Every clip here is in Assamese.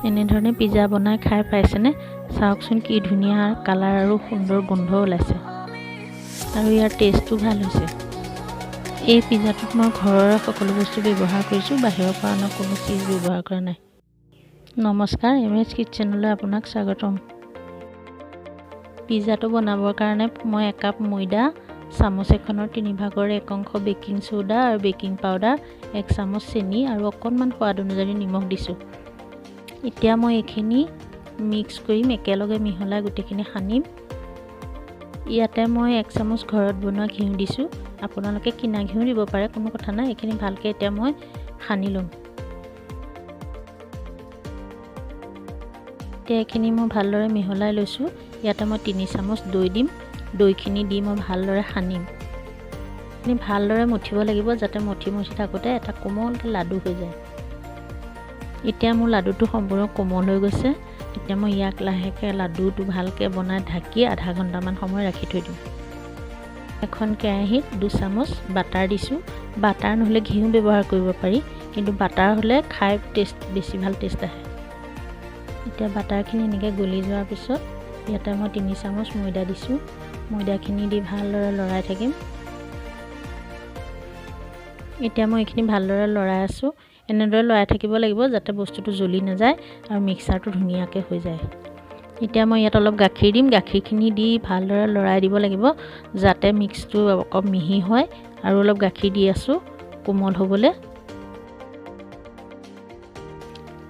এনেধৰণে পিজ্জা বনাই খাই পাইছেনে? চাওকচোন কি ধুনীয়া কালাৰ আৰু সুন্দৰ গোন্ধ ওলাইছে আৰু ইয়াৰ টেষ্টটো ভাল হৈছে। এই পিজ্জাটোত মই ঘৰৰ সকলো বস্তু ব্যৱহাৰ কৰিছোঁ, বাহিৰৰ পৰা অনা কোনো চিজ ব্যৱহাৰ কৰা নাই। নমস্কাৰ, MS কিটচেনলৈ আপোনাক স্বাগতম। পিজ্জাটো বনাবৰ কাৰণে মই 1 কাপ ময়দা, চামুচ এখনৰ 3/4 অংশ বেকিং সোডা আৰু বেকিং পাউডাৰ, 1 চামুচ চেনি আৰু অকণমান সোৱাদ অনুযায়ী নিমখ দিছোঁ। এতিয়া মই এইখিনি মিক্স কৰিম, একেলগে মিহলাই গোটেইখিনি সানিম। ইয়াতে মই 1 চামুচ ঘৰত বনোৱা ঘিউ দিছোঁ, আপোনালোকে কিনা ঘিউ দিব পাৰে, কোনো কথা নাই। এইখিনি ভালকৈ এতিয়া মই সানি ল'ম। এতিয়া এইখিনি মই ভালদৰে মিহলাই লৈছোঁ। ইয়াতে মই 3 চামুচ দৈ দিম। দৈখিনি দি মই ভালদৰে সানিম। আপুনি ভালদৰে মঠিব লাগিব, যাতে মঠি থাকোঁতে এটা কোমলকৈ লাডু হৈ যায়। এতিয়া মোৰ লাডুটো সম্পূৰ্ণ কোমল হৈ গৈছে। এতিয়া মই ইয়াক লাহেকৈ লাডুটো ভালকৈ বনাই ঢাকি আধা ঘণ্টামান সময় ৰাখি থৈ দিম। এখন কেৰাহীত 2 চামুচ বাটাৰ দিছোঁ। বাটাৰ নহ'লে ঘিউ ব্যৱহাৰ কৰিব পাৰি, কিন্তু বাটাৰ হ'লে খাই বেছি ভাল টেষ্ট আহে। এতিয়া বাটাৰখিনি এনেকৈ গলি যোৱাৰ পিছত ইয়াতে মই 3 চামুচ ময়দা দিছোঁ। ময়দাখিনি দি ভালদৰে লৰাই থাকিম। এতিয়া মই এইখিনি ভালদৰে লৰাই আছোঁ। এনেদৰে লৰাই থাকিব লাগিব যাতে বস্তুটো জ্বলি নাযায় আৰু মিক্সাৰটো ধুনীয়াকৈ হৈ যায়। এতিয়া মই ইয়াত অলপ গাখীৰ দিম। গাখীৰখিনি দি ভালদৰে লৰাই দিব লাগিব যাতে মিক্সটো অকণ মিহি হয়, আৰু অলপ গাখীৰ দি আছোঁ কোমল হ'বলৈ।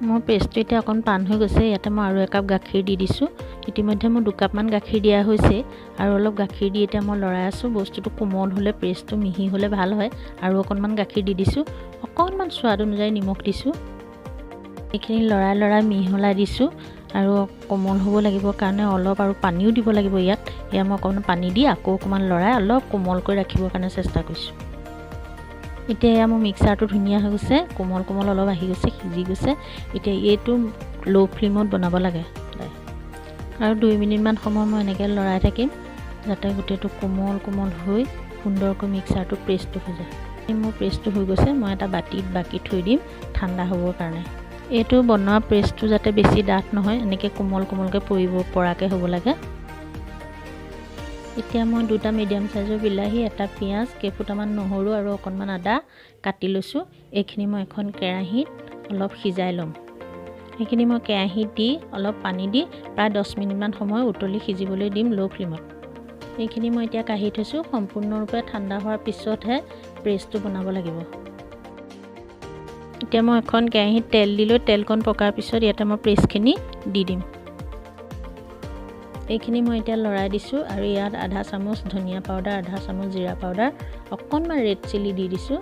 মোৰ পেষ্টটো এতিয়া অকণ টান হৈ গৈছে। ইয়াতে মই আৰু 1 কাপ গাখীৰ দি দিছোঁ। ইতিমধ্যে মোৰ 2 কাপমান গাখীৰ দিয়া হৈছে আৰু অলপ গাখীৰ দি এতিয়া মই লৰাই আছোঁ। বস্তুটো কোমল হ'লে, পেষ্টটো মিহি হ'লে ভাল হয়। আৰু অকণমান গাখীৰ দি দিছোঁ, অকণমান সোৱাদ অনুযায়ী নিমখ দিছোঁ। এইখিনি লৰাই মিহলাই দিছোঁ আৰু কোমল হ'ব লাগিব কাৰণে অলপ আৰু পানীও দিব লাগিব। ইয়াত মই অকণমান পানী দি আকৌ অকণমান লৰাই অলপ কোমলকৈ ৰাখিবৰ কাৰণে চেষ্টা কৰিছোঁ। এতিয়া মোৰ মিক্সাৰটো ধুনীয়া হৈ গৈছে, কোমল অলপ আহি গৈছে, সিজি গৈছে। এতিয়া এইটো ল' ফ্লেমত বনাব লাগে আৰু 2 মিনিটমান সময় মই এনেকৈ লৰাই থাকিম যাতে গোটেইটো কোমল হৈ সুন্দৰকৈ মিক্সাৰটো পেষ্টটো হৈ যায়। মোৰ পেষ্টটো হৈ গৈছে। মই এটা বাকি থৈ দিম ঠাণ্ডা হ'বৰ কাৰণে। এইটো বনোৱা পেষ্টটো যাতে বেছি ডাঠ নহয়, এনেকৈ কোমলকৈ পৰিব পৰাকৈ হ'ব লাগে। এতিয়া মই 2টা মিডিয়াম চাইজৰ বিলাহী, 1টা পিঁয়াজ, কেইফুটামান নহৰু আৰু অকণমান আদা কাটি লৈছোঁ। এইখিনি মই এখন কেৰাহীত অলপ সিজাই ল'ম। এইখিনি মই কেৰাহীত দি অলপ পানী দি প্ৰায় 10 মিনিটমান সময় উতলি সিজিবলৈ দিম ল' ফ্লেমত। এইখিনি মই এতিয়া কাঢ়ি থৈছোঁ। সম্পূৰ্ণৰূপে ঠাণ্ডা হোৱাৰ পিছতহে পেষ্টটো বনাব লাগিব। এতিয়া মই এখন কেৰাহীত তেল দিলোঁ। তেলকণ পকাৰ পিছত ইয়াতে মই পেষ্টখিনি দি দিম। এইখিনি মই এতিয়া লৰাই দিছোঁ আৰু ইয়াত আধা চামুচ ধনিয়া পাউডাৰ, আধা চামুচ জিৰা পাউডাৰ, অকণমান ৰেড চিলি দি দিছোঁ।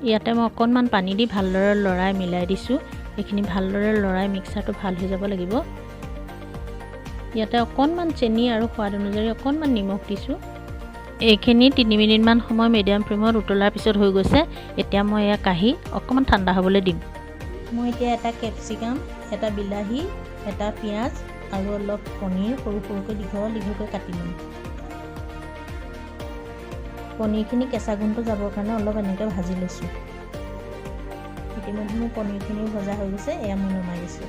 ইয়াতে মই অকণমান পানী দি ভালদৰে লৰাই মিলাই দিছোঁ। এইখিনি ভালদৰে লৰাই মিক্সাৰটো ভাল হৈ যাব লাগিব। ইয়াতে অকণমান চেনি আৰু সোৱাদ অনুযায়ী অকণমান নিমখ দিছোঁ। এইখিনি 3 মিনিটমান সময় মিডিয়াম ফ্লেমত উতলাৰ পিছত হৈ গৈছে। এতিয়া মই এয়া কাঢ়ি অকণমান ঠাণ্ডা হ'বলৈ দিম। মই এতিয়া এটা কেপচিকাম, এটা বিলাহী, এটা পিঁয়াজ আৰু অলপ পনীৰ সৰুকৈ দীঘলকৈ কাটি ল'ম। পনীৰখিনি কেঁচা গোন্ধটো যাবৰ কাৰণে অলপ এনেকৈ ভাজি লৈছোঁ। ইতিমধ্যে মোৰ পনীৰখিনিও ভজা হৈ গৈছে। এয়া মই নমাই দিছোঁ।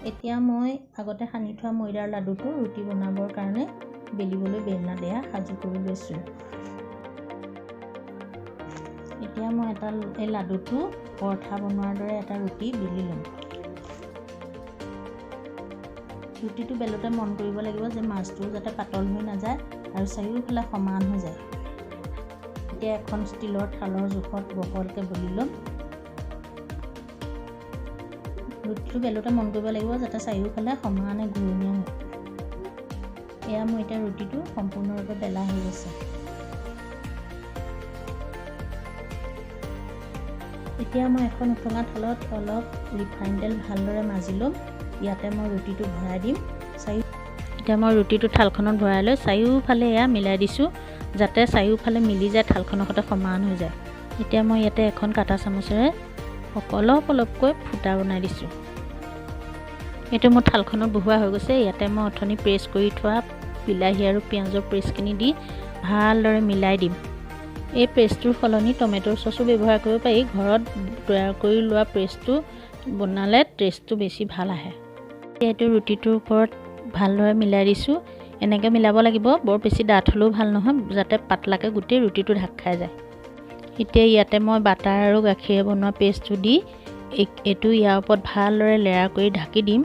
এতিয়া মই আগতে সানি থোৱা ময়দাৰ লাডুটো ৰুটি বনাবৰ কাৰণে বেলিবলৈ বেলনা দেয়া সাজু কৰি লৈছোঁ। এতিয়া মই এই লাডুটো পৰঠা বনোৱাৰ দৰে এটা ৰুটি বেলি ল'ম। ৰুটিটো বেলোতে মন কৰিব লাগিব যে মাছটো যাতে পাতল হৈ নাযায় আৰু চাৰিওফালে সমান হৈ যায়। এতিয়া এখন ষ্টীলৰ থালৰ জোখত বহলকৈ বেলি ল'ম। ৰুটিটো বেলোতে মন কৰিব লাগিব যাতে চাৰিওফালে সমানে ঘূৰণীয়া হয়। এয়া মোৰ এতিয়া ৰুটিটো সম্পূৰ্ণৰূপে বেলা হৈ গৈছে। এতিয়া মই এখন উঠঙা থালত অলপ ৰিফাইন তেল ভালদৰে মাজি ল'ম। ইয়াতে মই ৰুটিটো ভৰাই দিম। এতিয়া মই ৰুটিটো থালখনত ভৰাই লৈ চাৰিওফালে এয়া মিলাই দিছোঁ যাতে চাৰিওফালে মিলি যায়, থালখনৰ সৈতে সমান হৈ যায়। এতিয়া মই ইয়াতে এখন কাটা চামুচেৰে অলপকৈ ফুটা বনাই দিছোঁ। এইটো মোৰ থালখনত বহুৱা হৈ গৈছে। ইয়াতে মই অথনি প্ৰেছ কৰি থোৱা বিলাহী আৰু পিঁয়াজৰ পেষ্টখিনি দি ভালদৰে মিলাই দিম। এই পেষ্টটোৰ সলনি টমেটৰ চচো ব্যৱহাৰ কৰিব পাৰি। ঘৰত তৈয়াৰ কৰি লোৱা পেষ্টটো বনালে টেষ্টটো বেছি ভাল আহে। এইটো ৰুটিটোৰ ওপৰত ভালদৰে মিলাই দিছোঁ। এনেকৈ মিলাব লাগিব, বৰ বেছি ডাঠ হ'লেও ভাল নহয়, যাতে পাতলাকৈ গোটেই ৰুটিটো ঢাক খাই যায়। এতিয়া ইয়াতে মই বাটাৰ আৰু গাখীৰে বনোৱা পেষ্টটো দি এইটো ইয়াৰ ওপৰত ভালদৰে লেয়াৰ কৰি ঢাকি দিম,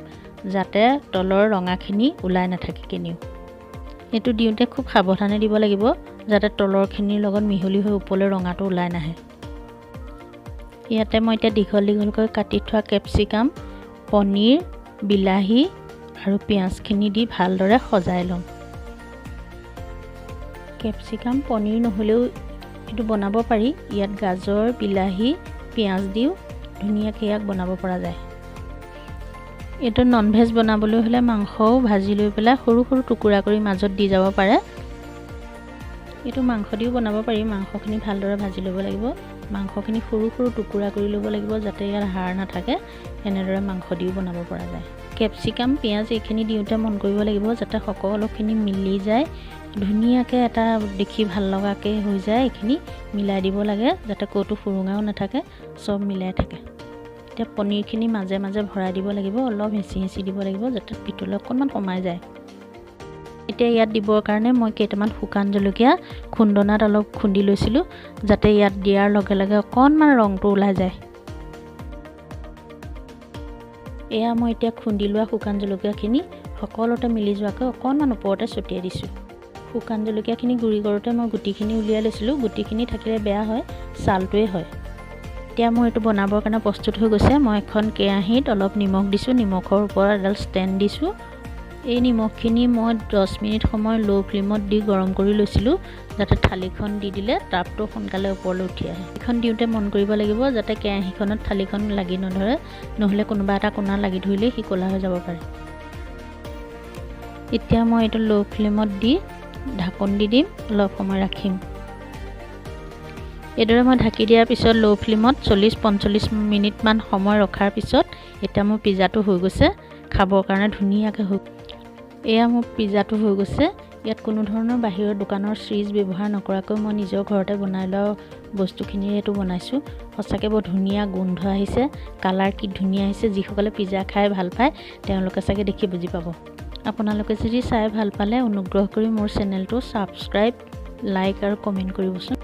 যাতে তলৰ ৰঙাখিনি ওলাই নাথাকে কেনিও। এইটো দিওঁতে খুব সাৱধানে দিব লাগিব, যাতে তলৰখিনিৰ লগত মিহলি হৈ ওপৰলৈ ৰঙাটো ওলাই নাহে। ইয়াতে মই এতিয়া দীঘল দীঘলকৈ কাটি থোৱা কেপচিকাম, পনীৰ, বিলাহী আৰু পিঁয়াজখিনি দি ভালদৰে সজাই ল'ম। কেপচিকাম পনীৰ নহ'লেও এইটো বনাব পাৰি। ইয়াত গাজৰ, বিলাহী, পিঁয়াজ দিও ধুনীয়াকৈ ইয়াক বনাব পৰা যায়। এইটো ননভেজ বনাবলৈ হ'লে মাংসও ভাজি লৈ পেলাই সৰু সৰু টুকুৰা কৰি মাজত দি যাব পাৰে। এইটো মাংস দিও বনাব পাৰি। মাংসখিনি ভালদৰে ভাজি ল'ব লাগিব। মাংসখিনি সৰু সৰু টুকুৰা কৰি ল'ব লাগিব, যাতে ইয়াৰ হাড় নাথাকে। এনেদৰে মাংস দিও বনাব পৰা যায়। কেপচিকাম, পিঁয়াজ এইখিনি দিওঁতে মন কৰিব লাগিব, যাতে সকলোখিনি মিলি যায়, ধুনীয়াকৈ এটা দেখি ভাল লগাকৈ হৈ যায়। এইখিনি মিলাই দিব লাগে, যাতে ক'তো ফুৰুঙাও নাথাকে, চব মিলাই থাকে। এতিয়া পনীৰখিনি মাজে মাজে ভৰাই দিব লাগিব, অলপ হেঁচি হেঁচি দিব লাগিব, যাতে ভিতৰলৈ অকণমান সোমাই যায়। এতিয়া ইয়াত দিবৰ কাৰণে মই কেইটামান শুকান জলকীয়া খুন্দনাত অলপ খুন্দি লৈছিলোঁ, যাতে ইয়াত দিয়াৰ লগে লগে অকণমান ৰংটো ওলাই যায়। এয়া মই এতিয়া খুন্দি লোৱা শুকান জলকীয়াখিনি সকলোতে মিলি যোৱাকৈ অকণমান ওপৰতে ছটিয়াই দিছোঁ। শুকান জলকীয়াখিনি গুড়ি কৰোঁতে মই গুটিখিনি উলিয়াই লৈছিলোঁ। গুটিখিনি থাকিলে বেয়া হয়, ছালটোৱে হয়। এতিয়া মই এইটো বনাবৰ কাৰণে প্ৰস্তুত হৈ গৈছে। মই এখন কেৰাহীত অলপ নিমখ দিছোঁ, নিমখৰ ওপৰত এডাল ষ্টেণ্ড দিছোঁ। এই নিমখখিনি মই 10 মিনিট সময় ল' ফ্লেমত দি গৰম কৰি লৈছিলোঁ, যাতে থালিখন দি দিলে তাপটো সোনকালে ওপৰলৈ উঠি আহে। এইখন দিওঁতে মন কৰিব লাগিব, যাতে কেৰাহীখনত থালিখন লাগি নধৰে, নহ'লে কোনোবা এটা কোণা লাগি ধৰিলে সি ক'লা হৈ যাব পাৰে। এতিয়া মই এইটো ল' ফ্লেমত দি ঢাকন দি দিম, অলপ সময় ৰাখিম। এইদৰে মই ঢাকি দিয়াৰ পিছত ল' ফ্লেমত 40-45 মিনিটমান সময় ৰখাৰ পিছত এতিয়া মোৰ পিজ্জাটো হৈ গৈছে। খাবৰ কাৰণে ধুনীয়াকৈ হৈ এয়া মোৰ পিজ্জাটো হৈ গৈছে। ইয়াত কোনো ধৰণৰ বাহিৰৰ দোকানৰ চিজ ব্যৱহাৰ নকৰাকৈ মই নিজৰ ঘৰতে বনাই লোৱা বস্তুখিনিৰে এইটো বনাইছোঁ। সঁচাকৈ বৰ ধুনীয়া গোন্ধ আহিছে, কালাৰ কি ধুনীয়া আহিছে। যিসকলে পিজ্জা খাই ভাল পায় তেওঁলোকে চাগে দেখি বুজি পাব। আপোনালোকে যদি চাই ভাল পালে অনুগ্ৰহ কৰি মোৰ চেনেলটো ছাবস্ক্ৰাইব, লাইক আৰু কমেণ্ট কৰিবচোন।